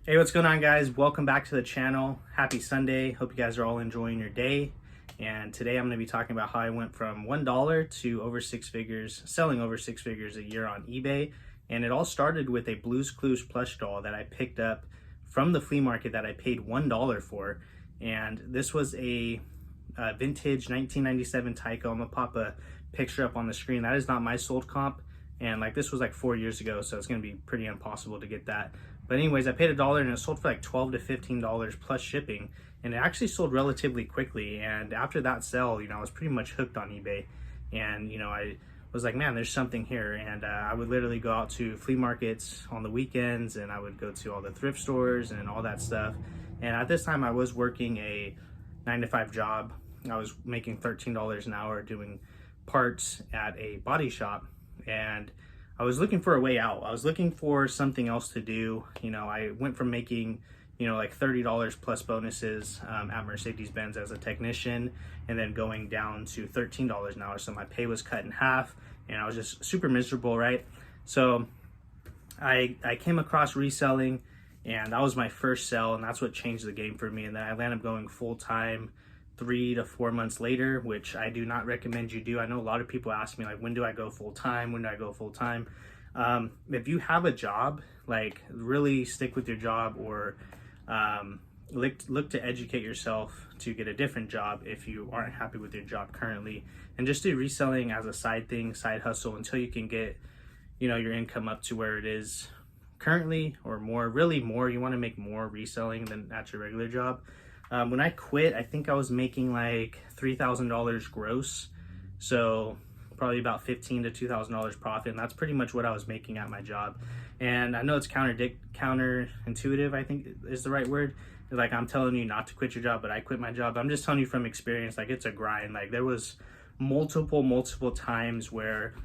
Hey, what's going on, guys? Welcome back to the channel. Happy Sunday. Hope you guys are all enjoying your day. And today I'm going to be talking about how I went from $1 to over six figures, selling over six figures a year on eBay. And it all started with a Blue's Clues plush doll that I picked up from the flea market that I paid $1 for. And this was a vintage 1997 Tyco. I'm going to pop a picture up on the screen. That is not my sold comp. And this was like 4 years ago, so it's going to be pretty impossible to get that. But anyways, I paid $1 and it sold for like $12 to $15 plus shipping, and it actually sold relatively quickly. And after that sell, I was pretty much hooked on eBay, and I was like, man, there's something here. And I would literally go out to flea markets on the weekends, and I would go to all the thrift stores and all that stuff. And at this time, I was working a 9-to-5 job. I was making $13 an hour doing parts at a body shop, and I was looking for a way out. I was looking for something else to do. I went from making, like $30 plus bonuses at Mercedes-Benz as a technician, and then going down to $13 an hour. So my pay was cut in half, and I was just super miserable, right? So I came across reselling, and that was my first sell, and that's what changed the game for me. And then I ended up going full-time 3 to 4 months later, which I do not recommend you do. I know a lot of people ask me, like, when do I go full-time? When do I go full-time? If you have a job, really stick with your job, or look to educate yourself to get a different job if you aren't happy with your job currently, and just do reselling as a side thing, side hustle, until you can get your income up to where it is currently, or more. Really more. You want to make more reselling than at your regular job. When I quit, I think I was making like $3,000 gross, so probably about $1,500 to $2,000 profit, and that's pretty much what I was making at my job. And I know it's counterintuitive, I think is the right word. Like, I'm telling you not to quit your job, but I quit my job. I'm just telling you from experience, like, it's a grind. Like, there was multiple times where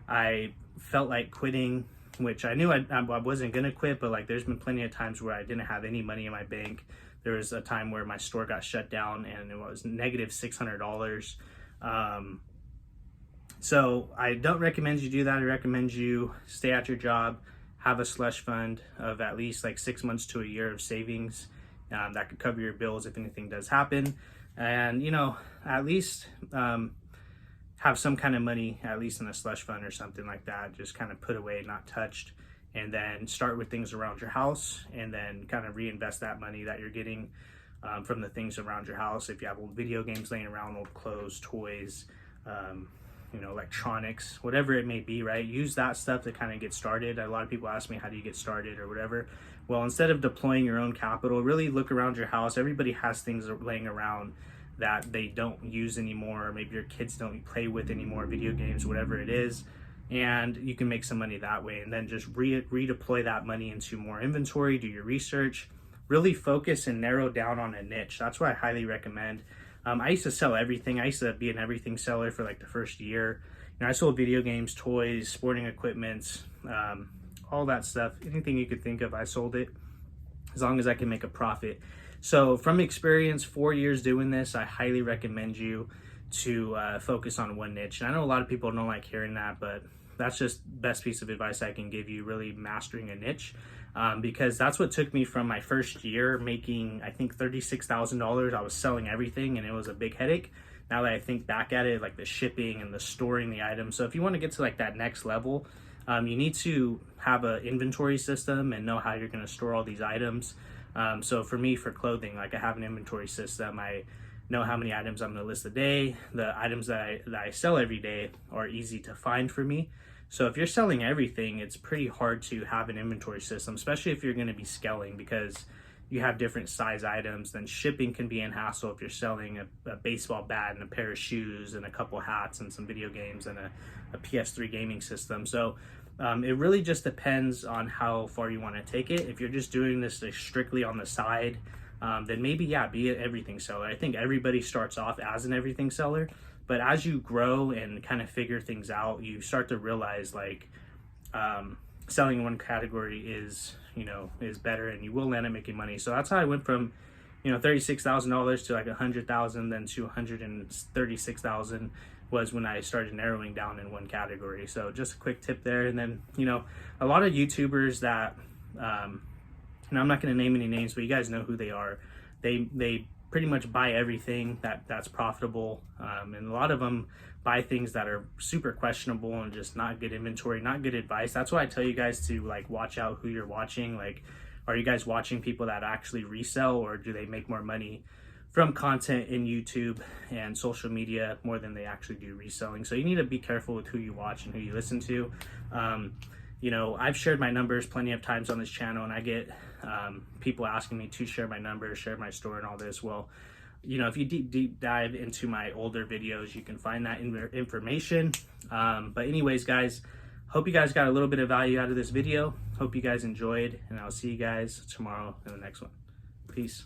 I felt like quitting, which I knew I wasn't gonna quit, but like, there's been plenty of times where I didn't have any money in my bank. There was a time where my store got shut down and it was negative $600. So I don't recommend you do that. I recommend you stay at your job, have a slush fund of at least like 6 months to a year of savings that could cover your bills if anything does happen. And, at least have some kind of money, at least in a slush fund or something like that, just kind of put away, not touched. And then start with things around your house, and then kind of reinvest that money that you're getting from the things around your house. If you have old video games laying around, old clothes, toys, electronics, whatever it may be, right? Use that stuff to kind of get started. A lot of people ask me, how do you get started or whatever? Well, instead of deploying your own capital, really look around your house. Everybody has things laying around that they don't use anymore, or maybe your kids don't play with anymore, video games, whatever it is. And you can make some money that way, and then just redeploy that money into more inventory. Do your research, really focus and narrow down on a niche. That's what I highly recommend. I used to sell everything. I used to be an everything seller for like the first year. I sold video games, toys, sporting equipment, all that stuff. Anything you could think of, I sold it, as long as I can make a profit. So from experience, 4 years doing this, I highly recommend you to focus on one niche. And I know a lot of people don't like hearing that, but that's just the best piece of advice I can give you, really mastering a niche, because that's what took me from my first year making, I think, $36,000. I was selling everything, and it was a big headache. Now that I think back at it, like the shipping and the storing the items. So if you want to get to like that next level, you need to have an inventory system and know how you're going to store all these items. So for me, for clothing, like, I have an inventory system. I know how many items I'm going to list a day. The items that I sell every day are easy to find for me. So if you're selling everything, it's pretty hard to have an inventory system, especially if you're going to be scaling, because you have different size items. Then shipping can be a hassle if you're selling a baseball bat and a pair of shoes and a couple hats and some video games and a PS3 gaming system. So it really just depends on how far you want to take it. If you're just doing this strictly on the side, then maybe, yeah, be an everything seller. I think everybody starts off as an everything seller, but as you grow and kind of figure things out, you start to realize, like, selling in one category is better, and you will end up making money. So that's how I went from $36,000 to like $100,000, then to $136,000 was when I started narrowing down in one category. So just a quick tip there. And then a lot of YouTubers that and I'm not going to name any names, but you guys know who they are. They pretty much buy everything that's profitable, and a lot of them buy things that are super questionable and just not good inventory, not good advice. That's why I tell you guys to like watch out who you're watching. Like, are you guys watching people that actually resell, or do they make more money from content in YouTube and social media more than they actually do reselling? So you need to be careful with who you watch and who you listen to. You know, I've shared my numbers plenty of times on this channel, and I get people asking me to share my numbers, share my store and all this. Well, you know, if you deep dive into my older videos, you can find that information. But anyways, guys, hope you guys got a little bit of value out of this video. Hope you guys enjoyed, and I'll see you guys tomorrow in the next one. Peace.